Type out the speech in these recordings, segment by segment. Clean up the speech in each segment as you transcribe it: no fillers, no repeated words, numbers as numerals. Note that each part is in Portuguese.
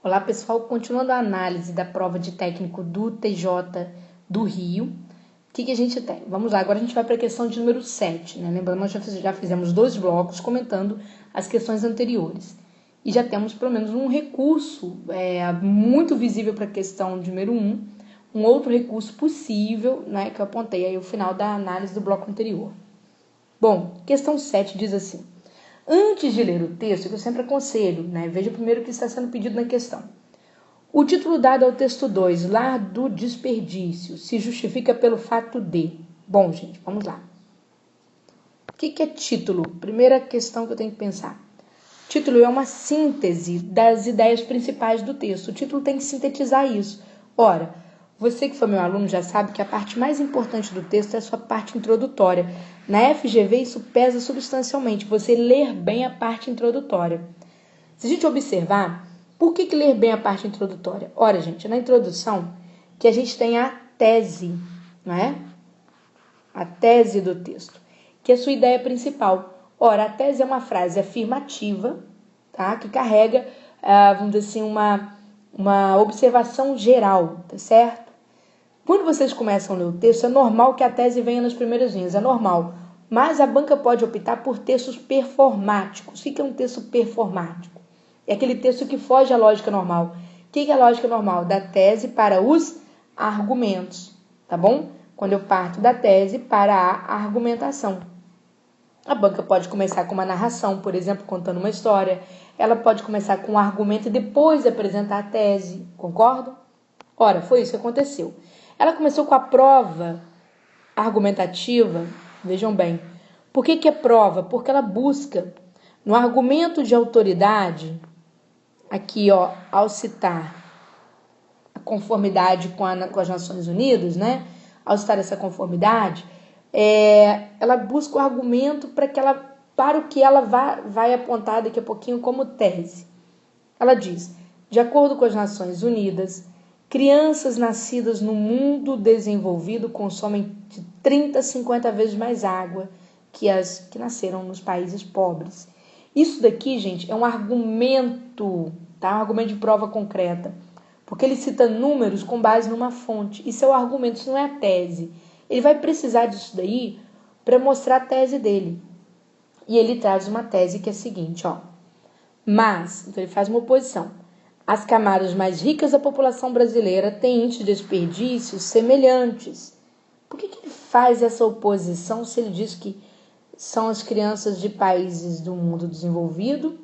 Olá pessoal, continuando a análise da prova de técnico do TJ do Rio, o que a gente tem? Vamos lá, agora a gente vai para a questão de número 7, né? Lembrando, nós já fizemos 2 blocos comentando as questões anteriores. E já temos pelo menos um recurso muito visível para a questão de número 1, um outro recurso possível, né, que eu apontei aí no final da análise do bloco anterior. Bom, questão 7 diz assim: antes de ler o texto, que eu sempre aconselho, né, veja primeiro o que está sendo pedido na questão. O título dado ao texto 2, Lar do Desperdício, se justifica pelo fato de... Bom, gente, vamos lá. O que é título? Primeira questão que eu tenho que pensar. Título é uma síntese das ideias principais do texto. O título tem que sintetizar isso. Ora, você que foi meu aluno já sabe que a parte mais importante do texto é a sua parte introdutória. Na FGV isso pesa substancialmente, você ler bem a parte introdutória. Se a gente observar, por que ler bem a parte introdutória? Ora, gente, na introdução que a gente tem a tese, não é? A tese do texto, que é a sua ideia principal. Ora, a tese é uma frase afirmativa, tá? Que carrega, vamos dizer assim, uma observação geral, tá certo? Quando vocês começam a ler o texto, é normal que a tese venha nas primeiras linhas, é normal. Mas a banca pode optar por textos performáticos. O que é um texto performático? É aquele texto que foge à lógica normal. O que é a lógica normal? Da tese para os argumentos, tá bom? Quando eu parto da tese para a argumentação. A banca pode começar com uma narração, por exemplo, contando uma história. Ela pode começar com um argumento e depois apresentar a tese, concordam? Ora, foi isso que aconteceu. Ela começou com a prova argumentativa, vejam bem. Por que é prova? Porque ela busca, no argumento de autoridade, aqui, ó, ao citar a conformidade com as Nações Unidas, né? Ao citar essa conformidade, ela busca o argumento para o que ela vai apontar daqui a pouquinho como tese. Ela diz, de acordo com as Nações Unidas, crianças nascidas no mundo desenvolvido consomem de 30 a 50 vezes mais água que as que nasceram nos países pobres. Isso daqui, gente, é um argumento, tá? Um argumento de prova concreta. Porque ele cita números com base numa fonte. Isso é o argumento, isso não é a tese. Ele vai precisar disso daí para mostrar a tese dele. E ele traz uma tese que é a seguinte, ó. Mas, então ele faz uma oposição. As camadas mais ricas da população brasileira têm índices de desperdícios semelhantes. Por que ele faz essa oposição se ele diz que são as crianças de países do mundo desenvolvido,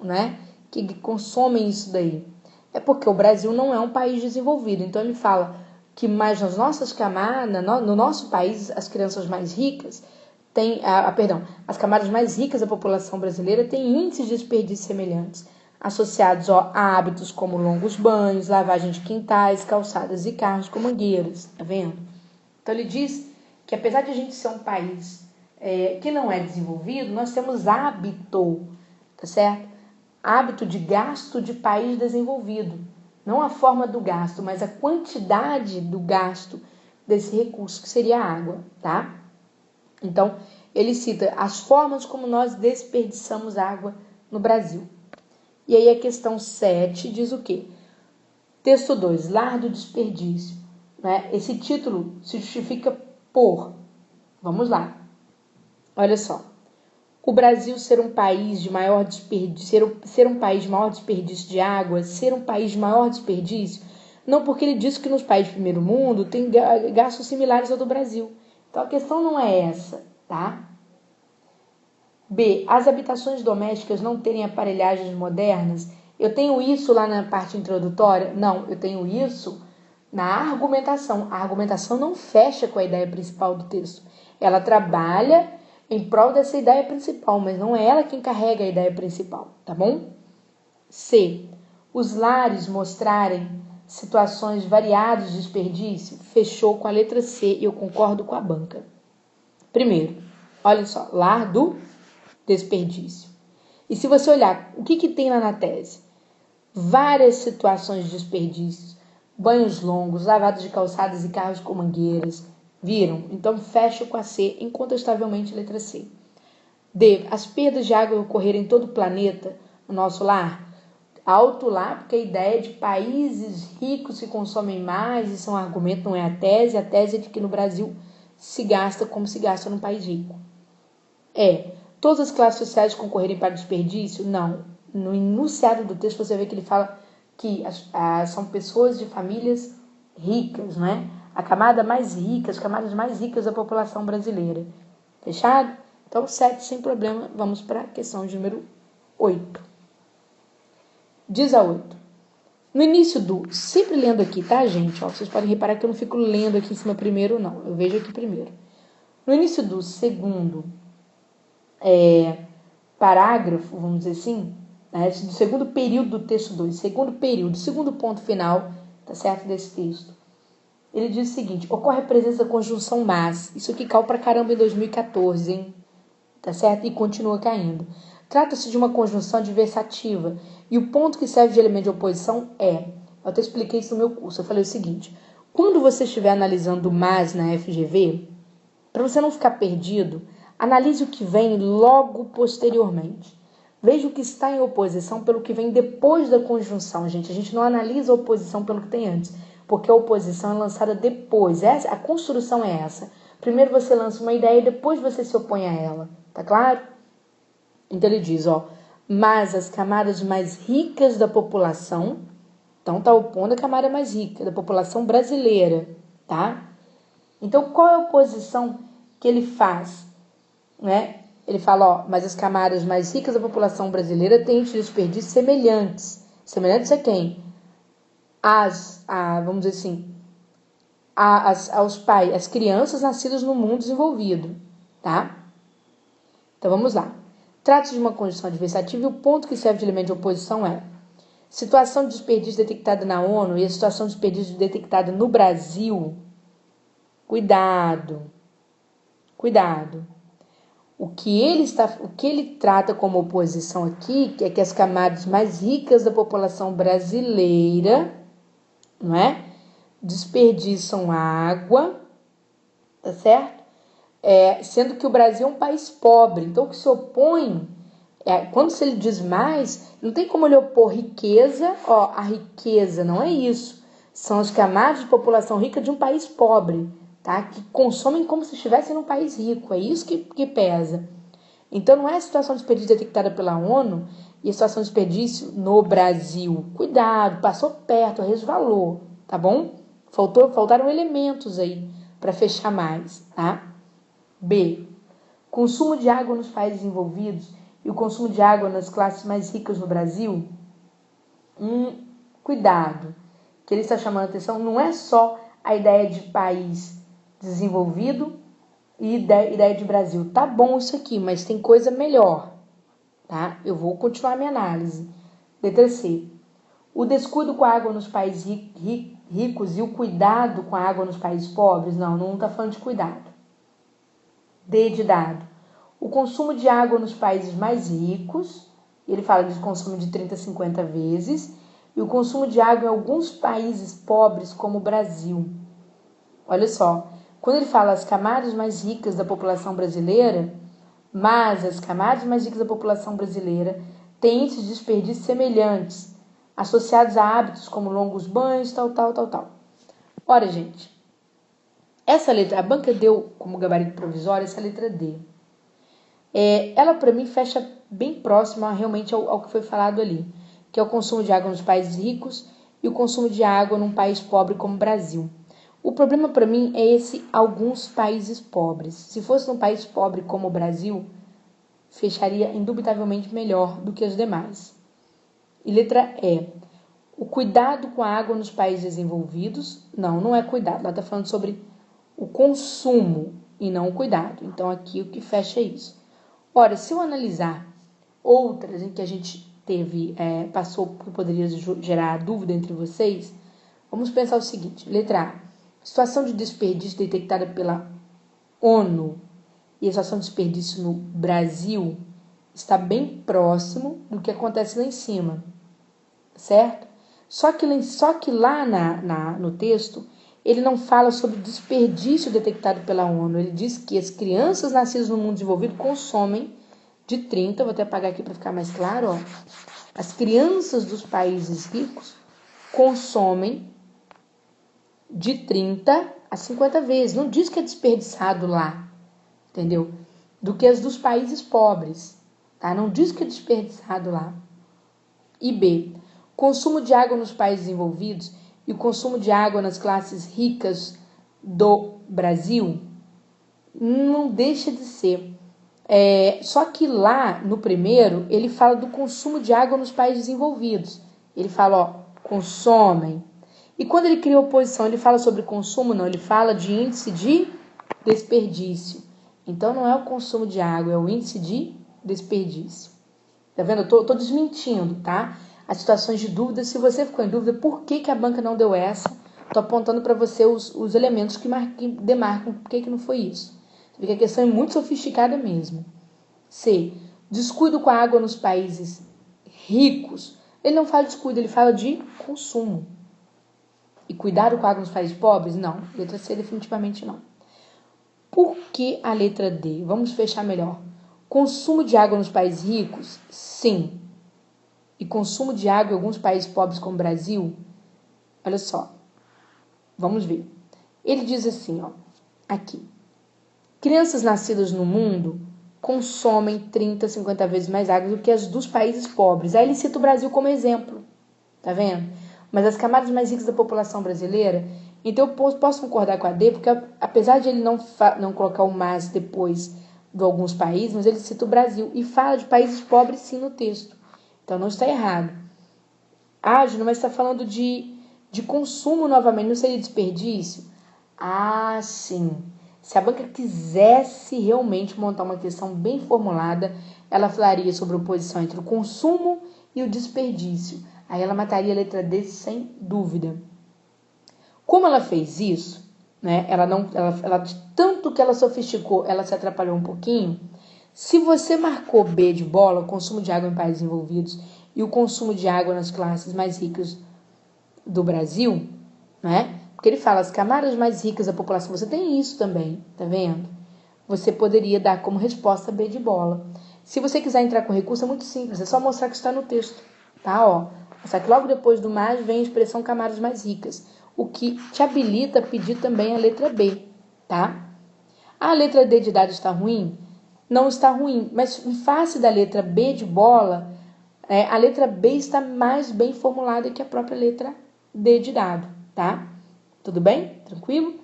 né, que consomem isso daí? É porque o Brasil não é um país desenvolvido. Então ele fala que mais nas nossas camadas, no nosso país, as crianças mais ricas têm, as camadas mais ricas da população brasileira têm índices de desperdício semelhantes, associados a hábitos como longos banhos, lavagem de quintais, calçadas e carros com mangueiras, tá vendo? Então ele diz que apesar de a gente ser um país que não é desenvolvido, nós temos hábito, tá certo? Hábito de gasto de país desenvolvido. Não a forma do gasto, mas a quantidade do gasto desse recurso, que seria a água, tá? Então, ele cita as formas como nós desperdiçamos água no Brasil. E aí a questão 7 diz o quê? Texto 2, Lar do Desperdício. Né? Esse título se justifica por... Vamos lá. Olha só. O Brasil ser um país de maior desperdício, ser um país de maior desperdício de água, ser um país de maior desperdício, não porque ele diz que nos países do primeiro mundo tem gastos similares ao do Brasil. Então a questão não é essa, tá? B. As habitações domésticas não terem aparelhagens modernas. Eu tenho isso lá na parte introdutória? Não, eu tenho isso na argumentação. A argumentação não fecha com a ideia principal do texto. Ela trabalha em prol dessa ideia principal, mas não é ela quem carrega a ideia principal, tá bom? C. Os lares mostrarem situações variadas de desperdício. Fechou com a letra C e eu concordo com a banca. Primeiro, olha só, lar do desperdício. E se você olhar, o que tem lá na tese? Várias situações de desperdícios, banhos longos, lavados de calçadas e carros com mangueiras. Viram? Então fecha com a C, incontestavelmente a letra C. D. As perdas de água ocorrerem em todo o planeta, no nosso lar. Alto lá, porque a ideia de países ricos que consomem mais, isso é um argumento, não é a tese é de que no Brasil se gasta como se gasta num país rico. Todas as classes sociais concorrerem para o desperdício? Não. No enunciado do texto você vê que ele fala que são pessoas de famílias ricas, né? A camada mais rica, as camadas mais ricas da população brasileira. Fechado? Então, 7 sem problema. Vamos para a questão de número 8. Diz a 8. No início do... Sempre lendo aqui, tá, gente? Ó, vocês podem reparar que eu não fico lendo aqui em cima primeiro, não. Eu vejo aqui primeiro. No início do segundo parágrafo, vamos dizer assim, né, do segundo período do texto 2, segundo período, segundo ponto final, tá certo, desse texto. Ele diz o seguinte: ocorre a presença da conjunção mas. Isso aqui caiu pra caramba em 2014, hein? Tá certo? E continua caindo. Trata-se de uma conjunção adversativa. E o ponto que serve de elemento de oposição é... Eu até expliquei isso no meu curso. Eu falei o seguinte: quando você estiver analisando o mas na FGV, para você não ficar perdido, analise o que vem logo posteriormente. Veja o que está em oposição pelo que vem depois da conjunção, gente. A gente não analisa a oposição pelo que tem antes, porque a oposição é lançada depois. A construção é essa. Primeiro você lança uma ideia e depois você se opõe a ela. Tá claro? Então ele diz, mas as camadas mais ricas da população, então tá opondo a camada mais rica da população brasileira, tá? Então qual é a oposição que ele faz, né? Ele fala, mas as camadas mais ricas da população brasileira têm desperdícios semelhantes. Semelhantes a quem? Vamos dizer assim, aos pais, as crianças nascidas no mundo desenvolvido, tá? Então vamos lá. Trata-se de uma condição adversativa e o ponto que serve de elemento de oposição é: situação de desperdício detectada na ONU e a situação de desperdício detectada no Brasil. Cuidado. O que ele trata como oposição aqui, que é que as camadas mais ricas da população brasileira, não é? Desperdiçam água, tá certo? Sendo que o Brasil é um país pobre. Então, o que se opõe, quando ele diz mais, não tem como ele opor riqueza, a riqueza, não é isso. São as camadas de população rica de um país pobre, tá? Que consomem como se estivessem num país rico. É isso que pesa. Então, não é a situação de desperdício detectada pela ONU e a situação de desperdício no Brasil. Cuidado, passou perto, resvalou, tá bom? Faltaram elementos aí para fechar mais, tá? B. Consumo de água nos países envolvidos e o consumo de água nas classes mais ricas no Brasil. Cuidado, que ele está chamando a atenção não é só a ideia de país desenvolvido e ideia de Brasil. Tá bom isso aqui, mas tem coisa melhor, tá? Eu vou continuar minha análise. Letra C. O descuido com a água nos países ricos e o cuidado com a água nos países pobres. Não está falando de cuidado. D de dado. O consumo de água nos países mais ricos, ele fala de consumo de 30 a 50 vezes, e o consumo de água em alguns países pobres, como o Brasil. Olha só, quando ele fala as camadas mais ricas da população brasileira, mas as camadas mais ricas da população brasileira têm índices de desperdício semelhantes, associados a hábitos como longos banhos, tal. Ora, gente, essa letra, a banca deu como gabarito provisório essa letra D. Ela, para mim, fecha bem próxima realmente ao que foi falado ali, que é o consumo de água nos países ricos e o consumo de água num país pobre como o Brasil. O problema para mim é alguns países pobres. Se fosse num país pobre como o Brasil, fecharia indubitavelmente melhor do que os demais. E letra E. O cuidado com a água nos países desenvolvidos. Não é cuidado. Ela está falando sobre o consumo e não o cuidado. Então, aqui o que fecha é isso. Ora, se eu analisar outras em que a gente passou que poderia gerar dúvida entre vocês, vamos pensar o seguinte. Letra A. Situação de desperdício detectada pela ONU e a situação de desperdício no Brasil está bem próximo do que acontece lá em cima, certo? Só que lá no texto, ele não fala sobre desperdício detectado pela ONU. Ele diz que as crianças nascidas no mundo desenvolvido consomem de 30, vou até apagar aqui para ficar mais claro, As crianças dos países ricos consomem de 30 a 50 vezes. Não diz que é desperdiçado lá, entendeu? Do que as dos países pobres, tá? Não diz que é desperdiçado lá. E B, consumo de água nos países desenvolvidos e o consumo de água nas classes ricas do Brasil não deixa de ser. Só que lá, no primeiro, ele fala do consumo de água nos países desenvolvidos. Ele fala, ó, consomem. E quando ele cria oposição, ele fala sobre consumo? Não, ele fala de índice de desperdício. Então, não é o consumo de água, é o índice de desperdício. Tá vendo? Eu tô desmentindo, tá? As situações de dúvida, se você ficou em dúvida, por que a banca não deu essa? Tô apontando para você os elementos que demarcam por que não foi isso. Porque a questão é muito sofisticada mesmo. C. Descuido com a água nos países ricos. Ele não fala de descuido, ele fala de consumo. E cuidado com a água nos países pobres? Não. Letra C, definitivamente não. Por que a letra D? Vamos fechar melhor. Consumo de água nos países ricos? Sim. E consumo de água em alguns países pobres como o Brasil? Olha só. Vamos ver. Ele diz assim, ó. Aqui. Crianças nascidas no mundo consomem 30, 50 vezes mais água do que as dos países pobres. Aí ele cita o Brasil como exemplo. Tá vendo? Mas as camadas mais ricas da população brasileira... Então, eu posso concordar com a D, porque apesar de ele não colocar o mais depois de alguns países, mas ele cita o Brasil e fala de países pobres sim no texto. Então, não está errado. Ah, Júnior, mas está falando de consumo novamente, não seria desperdício? Ah, sim. Se a banca quisesse realmente montar uma questão bem formulada, ela falaria sobre a oposição entre o consumo e o desperdício. Aí ela mataria a letra D sem dúvida. Como ela fez isso, né? Ela tanto que ela sofisticou, ela se atrapalhou um pouquinho. Se você marcou B de bola, consumo de água em países envolvidos e o consumo de água nas classes mais ricas do Brasil, né? Porque ele fala as camadas mais ricas da população, você tem isso também, tá vendo? Você poderia dar como resposta B de bola. Se você quiser entrar com recurso, é muito simples, é só mostrar que está no texto, tá? Ó, mostrar que logo depois do mais vem a expressão camadas mais ricas, o que te habilita a pedir também a letra B, tá? A letra D de dado está ruim? Não está ruim, mas em face da letra B de bola, a letra B está mais bem formulada que a própria letra D de dado, tá? Tudo bem? Tranquilo?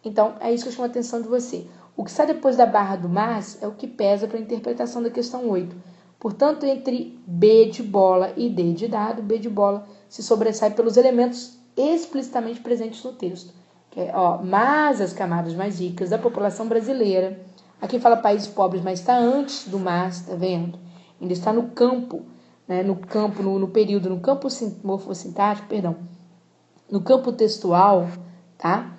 Então, é isso que eu chamo a atenção de você. O que está depois da barra do mais é o que pesa para a interpretação da questão 8. Portanto, entre B de bola e D de dado, B de bola se sobressai pelos elementos explicitamente presentes no texto. Que é, ó, mas as camadas mais ricas da população brasileira, aqui fala países pobres, mas está antes do mas, tá vendo? Ainda está no campo, né? No campo, no período, no campo morfossintático, perdão, no campo textual, tá?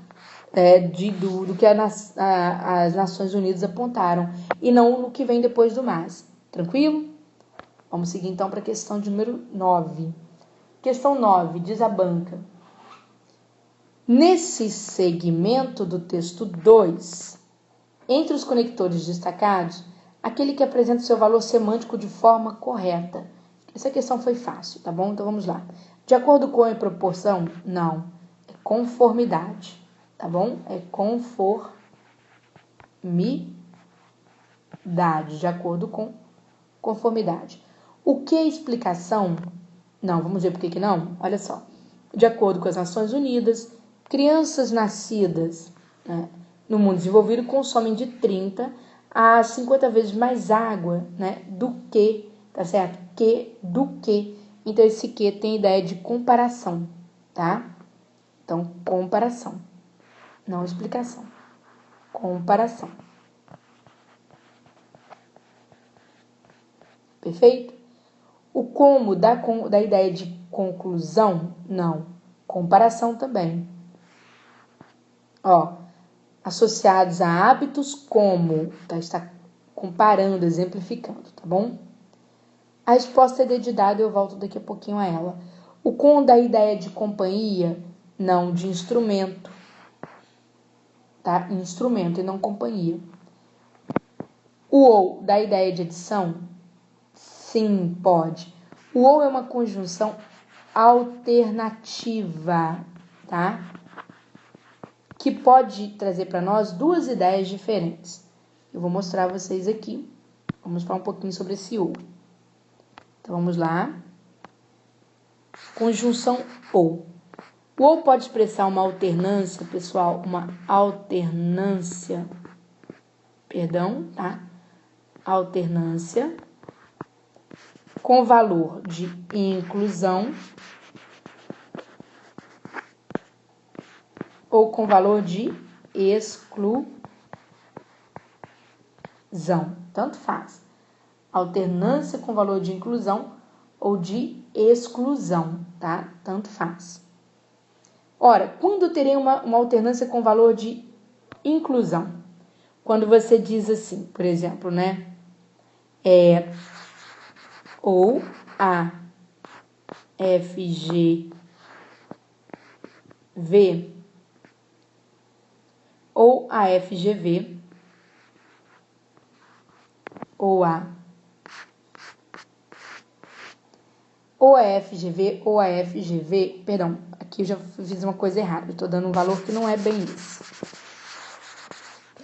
Do que as Nações Unidas apontaram, e não no que vem depois do mas. Tranquilo? Vamos seguir então para a questão de número 9. Questão 9, diz a banca. Nesse segmento do texto 2, entre os conectores destacados, aquele que apresenta seu valor semântico de forma correta. Essa questão foi fácil, tá bom? Então vamos lá. De acordo com a proporção? Não. É conformidade, tá bom? É conformidade, de acordo com conformidade. O que é explicação? Não, vamos ver por que não? Olha só. De acordo com as Nações Unidas, crianças nascidas, né, no mundo desenvolvido consomem de 30 a 50 vezes mais água, né, do que, tá certo? Do que. Então, esse que tem ideia de comparação, tá? Então, comparação. Não explicação. Comparação. Perfeito? O como da ideia de conclusão? Não. Comparação também. Ó, associados a hábitos como, tá? Está comparando, exemplificando, tá bom? A resposta é D de dado, eu volto daqui a pouquinho a ela. O com da ideia de companhia? Não, de instrumento. Tá? Instrumento e não companhia. O ou da ideia de edição? Sim, pode. O ou é uma conjunção alternativa, tá? Que pode trazer para nós duas ideias diferentes. Eu vou mostrar a vocês aqui. Vamos falar um pouquinho sobre esse ou. Então, vamos lá. Conjunção ou. O ou pode expressar uma alternância, pessoal, tá? Alternância com valor de inclusão ou com valor de exclusão. Tanto faz. Alternância com valor de inclusão ou de exclusão, tá? Tanto faz. Ora, quando eu terei uma alternância com valor de inclusão? Quando você diz assim, por exemplo, né? Ou a FGV ou a FGV ou a FGV ou a FGV, perdão, aqui eu já fiz uma coisa errada, eu estou dando um valor que não é bem esse.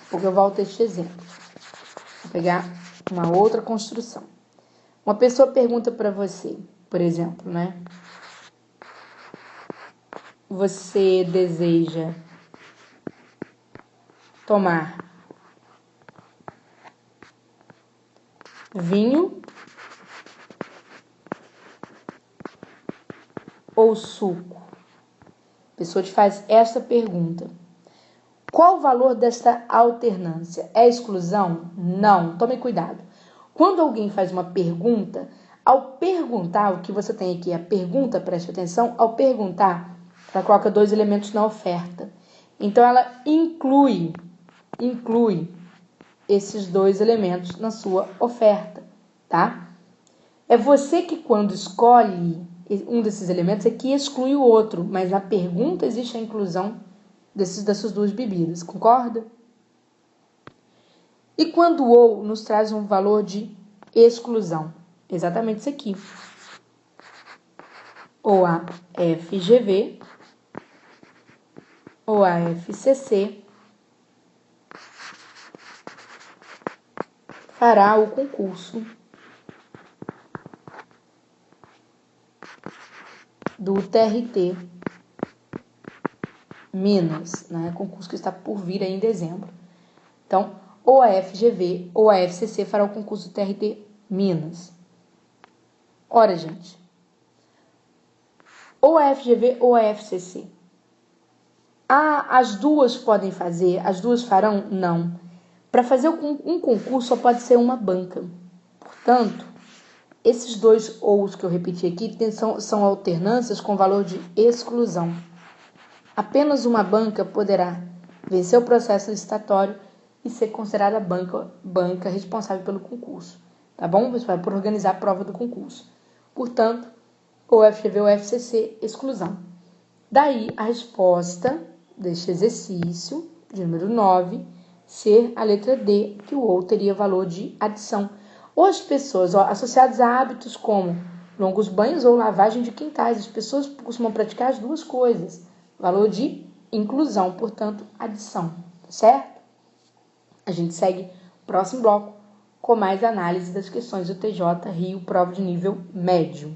Porque eu volto a este exemplo. Vou pegar uma outra construção. Uma pessoa pergunta para você, por exemplo, né? Você deseja tomar vinho ou suco? A pessoa te faz essa pergunta. Qual o valor desta alternância? É exclusão? Não. Tome cuidado. Quando alguém faz uma pergunta, ao perguntar, o que você tem aqui, a pergunta, preste atenção, ao perguntar, ela coloca dois elementos na oferta. Então, ela inclui esses dois elementos na sua oferta, tá? É você que, quando escolhe um desses elementos, é que exclui o outro, mas na pergunta existe a inclusão dessas duas bebidas, concorda? E quando o ou nos traz um valor de exclusão? Exatamente isso aqui. Ou a FGV ou a FCC fará o concurso do TRT Minas, né? Concurso que está por vir aí em dezembro. Então, ou a FGV ou a FCC fará o concurso do TRT Minas. Ora, gente, ou a FGV ou a FCC. As duas podem fazer? As duas farão? Não. Para fazer um concurso só pode ser uma banca. Portanto, esses dois ou's que eu repeti aqui são alternâncias com valor de exclusão. Apenas uma banca poderá vencer o processo licitatório e ser considerada banca responsável pelo concurso. Tá bom, pessoal? Por organizar a prova do concurso. Portanto, ou FGV ou FCC, exclusão. Daí a resposta deste exercício, de número 9, ser a letra D, que o ou teria valor de adição. Ou as pessoas associadas a hábitos como longos banhos ou lavagem de quintais, as pessoas costumam praticar as duas coisas. Valor de inclusão, portanto, adição, certo? A gente segue o próximo bloco com mais análise das questões do TJ Rio, prova de nível médio.